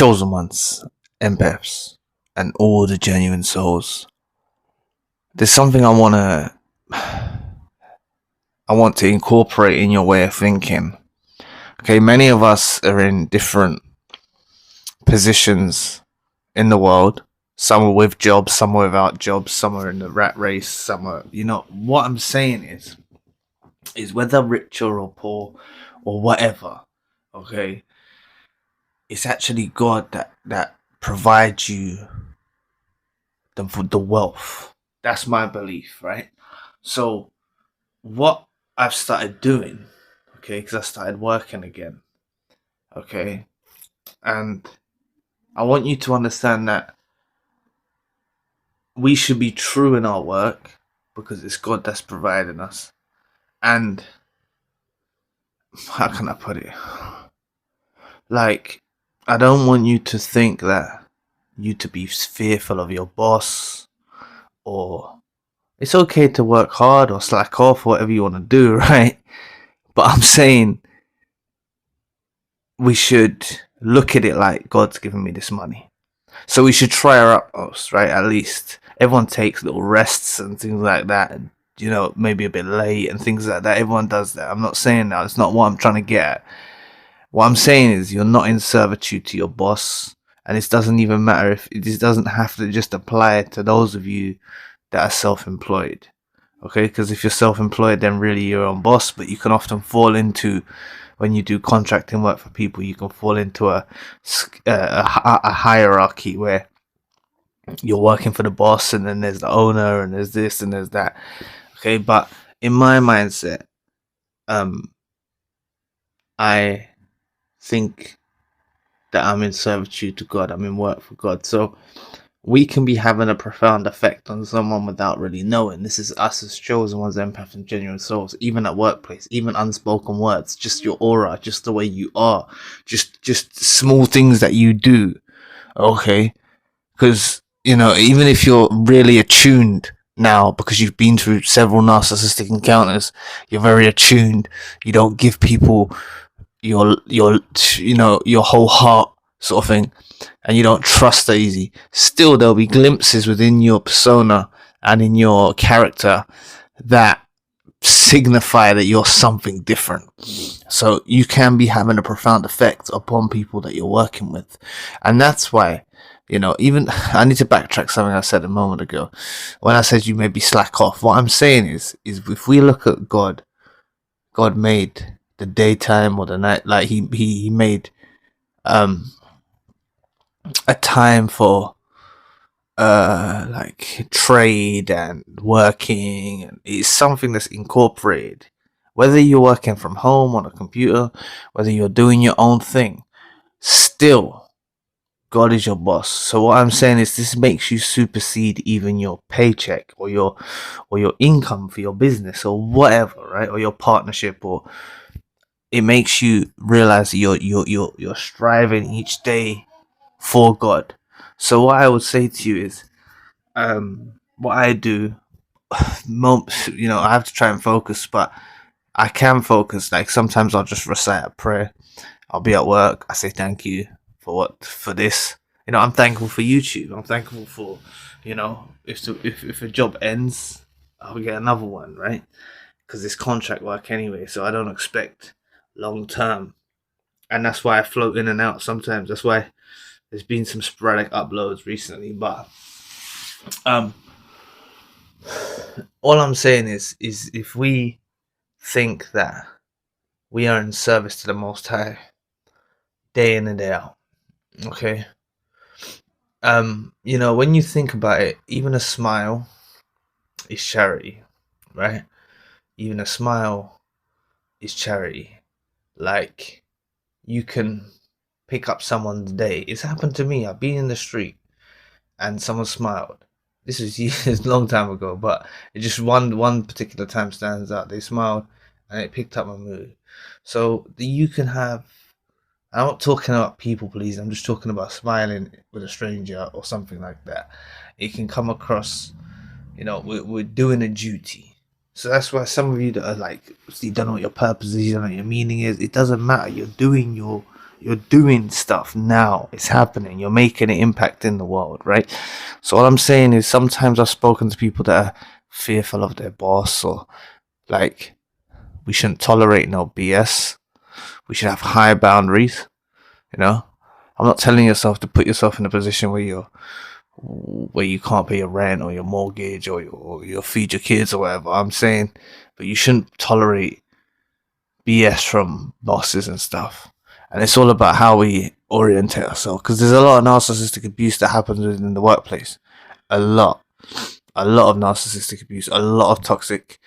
chosen ones, empaths, and all the genuine souls. There's something I want to incorporate in your way of thinking. Okay, many of us are in different positions in the world. Some are with jobs, some are without jobs, some are in the rat race, some are, what I'm saying is whether richer or poor or whatever, okay, it's actually God that provides you the wealth. That's my belief, right? So what I've started doing, okay, because I started working again, okay, and I want you to understand that we should be true in our work because it's God that's providing us. And how can I put it? Like, I don't want you to think that you to be fearful of your boss, or it's okay to work hard or slack off, whatever you want to do, right? But I'm saying we should look at it like God's given me this money. So we should try our utmost, right? At least everyone takes little rests and things like that, and maybe a bit late and things like that. Everyone does that. I'm not saying that. It's not what I'm trying to get at. What I'm saying is you're not in servitude to your boss, and this doesn't even matter if this doesn't have to just apply to those of you that are self-employed. Okay, because if you're self-employed, then really you're your own boss. But you can often fall into, when you do contracting work for people, you can fall into a hierarchy where you're working for the boss, and then there's the owner, and there's this and there's that. Okay, but in my mindset, I think that I'm in servitude to God. I'm in work for God. So we can be having a profound effect on someone without really knowing. This is us as chosen ones, empaths and genuine souls. Even at workplace, even unspoken words, just your aura, just the way you are, just small things that you do. Okay, because even if you're really attuned now, because you've been through several narcissistic encounters, you're very attuned. You don't give people your whole heart, sort of thing, and you don't trust that easy. Still, there'll be glimpses within your persona and in your character that signify that you're something different. So you can be having a profound effect upon people that you're working with, and that's why, even I need to backtrack something I said a moment ago when I said you maybe slack off. What I'm saying is if we look at God made the daytime or the night. Like he made a time for like trade and working, and it's something that's incorporated. Whether you're working from home on a computer, whether you're doing your own thing, still God is your boss. So what I'm saying is this makes you supersede even your paycheck or your income for your business or whatever, right? Or your partnership, or it makes you realize that you're striving each day for God. So what I would say to you is, what I do, I have to try and focus, but I can focus. Like sometimes I'll just recite a prayer. I'll be at work. I say thank you for this. I'm thankful for YouTube. I'm thankful for, if a job ends, I'll get another one, right? Because it's contract work anyway, so I don't expect long term, and that's why I float in and out sometimes. That's why there's been some sporadic uploads recently, but all I'm saying is if we think that we are in service to the Most High day in and day out, okay, when you think about it, even a smile is charity, right? Even a smile is charity. Like, you can pick up someone's day. It's happened to me. I've been in the street and someone smiled. This was years, a long time ago, but it just one particular time stands out. They smiled and it picked up my mood. So you can have, I'm not talking about people pleasing, I'm just talking about smiling with a stranger or something like that. It can come across, we're doing a duty. So that's why some of you that are like, you don't know what your purpose is, you don't know what your meaning is. It doesn't matter. You're doing your You're doing stuff now. It's happening. You're making an impact in the world, right? So what I'm saying is, sometimes I've spoken to people that are fearful of their boss, or like, we shouldn't tolerate no BS. We should have high boundaries. I'm not telling yourself to put yourself in a position where you can't pay your rent or your mortgage or your feed your kids or whatever. I'm saying, but you shouldn't tolerate BS from bosses and stuff. And it's all about how we orientate ourselves, because there's a lot of narcissistic abuse that happens within the workplace. A lot of narcissistic abuse, a lot of toxic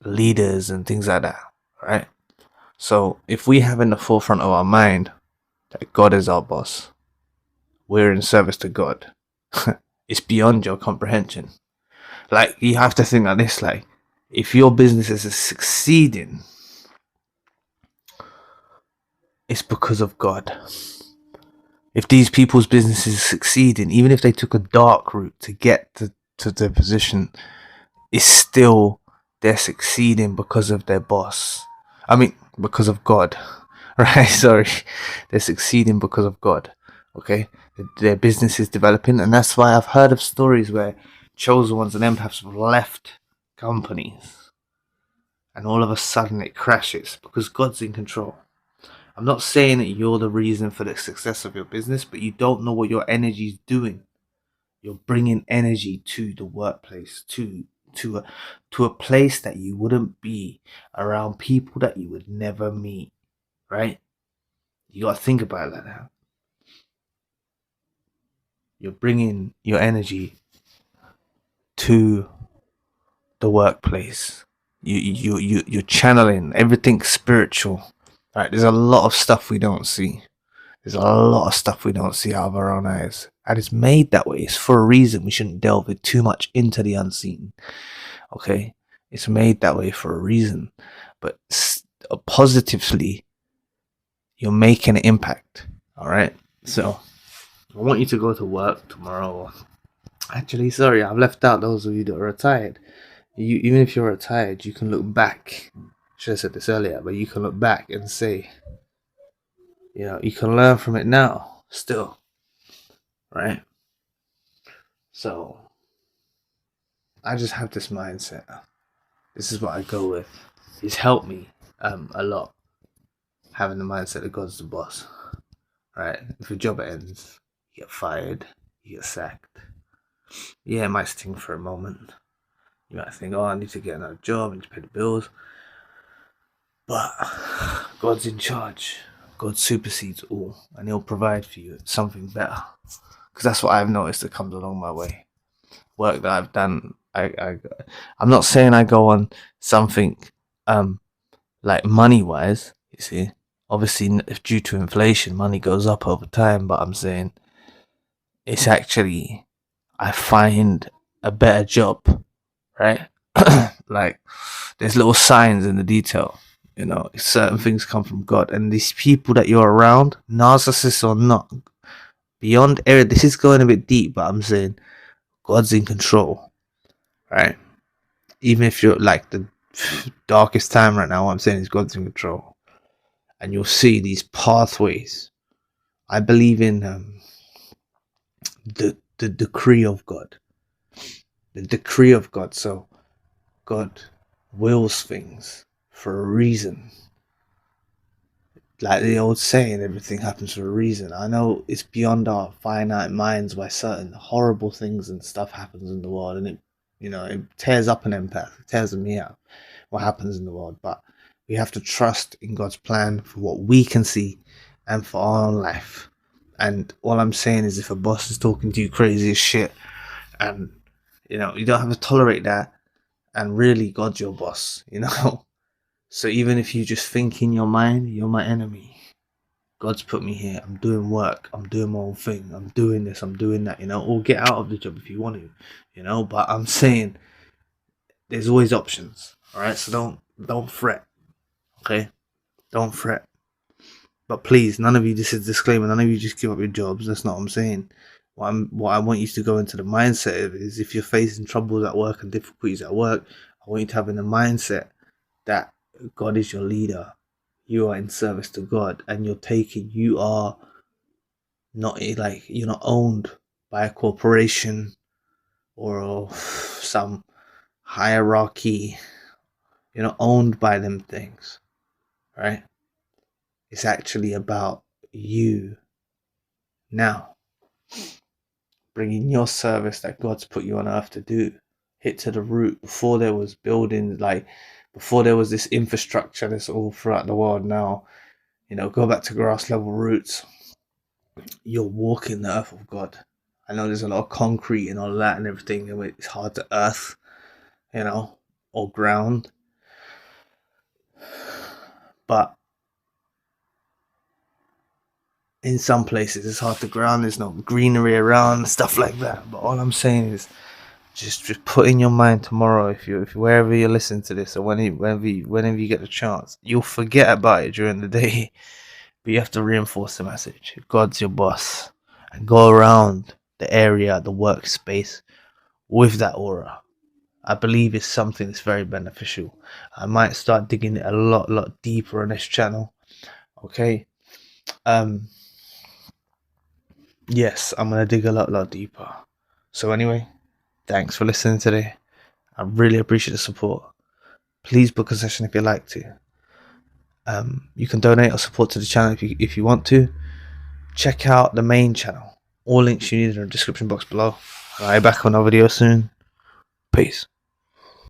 leaders and things like that, right? So if we have in the forefront of our mind that God is our boss, we're in service to God, it's beyond your comprehension. Like, you have to think like this, like, if your business is succeeding, it's because of God. If these people's businesses are succeeding, even if they took a dark route to get to their position, it's still, they're succeeding because of their boss. I mean, because of God. Right? Sorry. They're succeeding because of God. Okay? Their business is developing, and that's why I've heard of stories where chosen ones and empaths have left companies, and all of a sudden it crashes because God's in control. I'm not saying that you're the reason for the success of your business, but you don't know what your energy is doing. You're bringing energy to the workplace, to a place that you wouldn't be, around people that you would never meet, right? You got to think about it like that. You're bringing your energy to the workplace. You're channeling everything spiritual. Right? There's a lot of stuff we don't see. There's a lot of stuff we don't see out of our own eyes. And it's made that way. It's for a reason. We shouldn't delve it too much into the unseen. Okay? It's made that way for a reason. But positively, you're making an impact. Alright? So, I want you to go to work tomorrow. Actually, sorry, I've left out those of you that are retired. Even if you're retired, you can look back. Should have said this earlier, but you can look back and say, you can learn from it now, still, right? So, I just have this mindset. This is what I go with. It's helped me a lot, having the mindset that God's the boss, right? If your job ends, you get fired, you get sacked. Yeah, it might sting for a moment. You might think, I need to get another job, I need to pay the bills. But God's in charge. God supersedes all, and He'll provide for you something better. Because that's what I've noticed that comes along my way. Work that I've done, I'm not saying I go on something like money-wise, you see. Obviously, if due to inflation, money goes up over time, but I'm saying it's actually, I find a better job, right? Like, there's little signs in the detail. Certain things come from God, and these people that you're around, narcissists or not, beyond error. This is going a bit deep, but I'm saying God's in control, right? Even if you're like the darkest time right now, what I'm saying is God's in control, and you'll see these pathways. I believe in the decree of God, the decree of God. So God wills things for a reason. Like the old saying, everything happens for a reason. I know it's beyond our finite minds why certain horrible things and stuff happens in the world, and it tears up an empath, it tears me out, what happens in the world. But we have to trust in God's plan for what we can see and for our own life. And all I'm saying is, if a boss is talking to you crazy as shit, and you don't have to tolerate that, and really God's your boss, So even if you just think in your mind, you're my enemy, God's put me here, I'm doing work, I'm doing my own thing, I'm doing this, I'm doing that, or get out of the job if you want to, but I'm saying there's always options, alright? So don't fret, okay? Don't fret. But please, none of you, this is a disclaimer, none of you just give up your jobs. That's not what I'm saying. What I want you to go into the mindset of is, if you're facing troubles at work and difficulties at work, I want you to have in the mindset that God is your leader. you are in service to God, and you are not like, you're not owned by a corporation or some hierarchy. You're not owned by them things, right? It's actually about you now, bringing your service that God's put you on earth to do, hit to the root. Before there was buildings, like before there was this infrastructure that's all throughout the world now, go back to grass level roots. You're walking the earth of God. I know there's a lot of concrete and all that and everything, and it's hard to earth, or ground. But in some places it's hard to ground, there's no greenery around, stuff like that. But all I'm saying is just put in your mind tomorrow, if wherever you're listening to this, or whenever you get the chance, you'll forget about it during the day, but you have to reinforce the message. God's your boss, and go around the area, the workspace, with that aura. I believe it's something that's very beneficial. I might start digging it a lot deeper on this channel. Okay. Yes, I'm gonna dig a lot deeper. So anyway, thanks for listening today. I really appreciate the support. Please book a session if you'd like to. You can donate or support to the channel if you want to. Check out the main channel. All links you need are in the description box below. I'll be back on another video soon. Peace.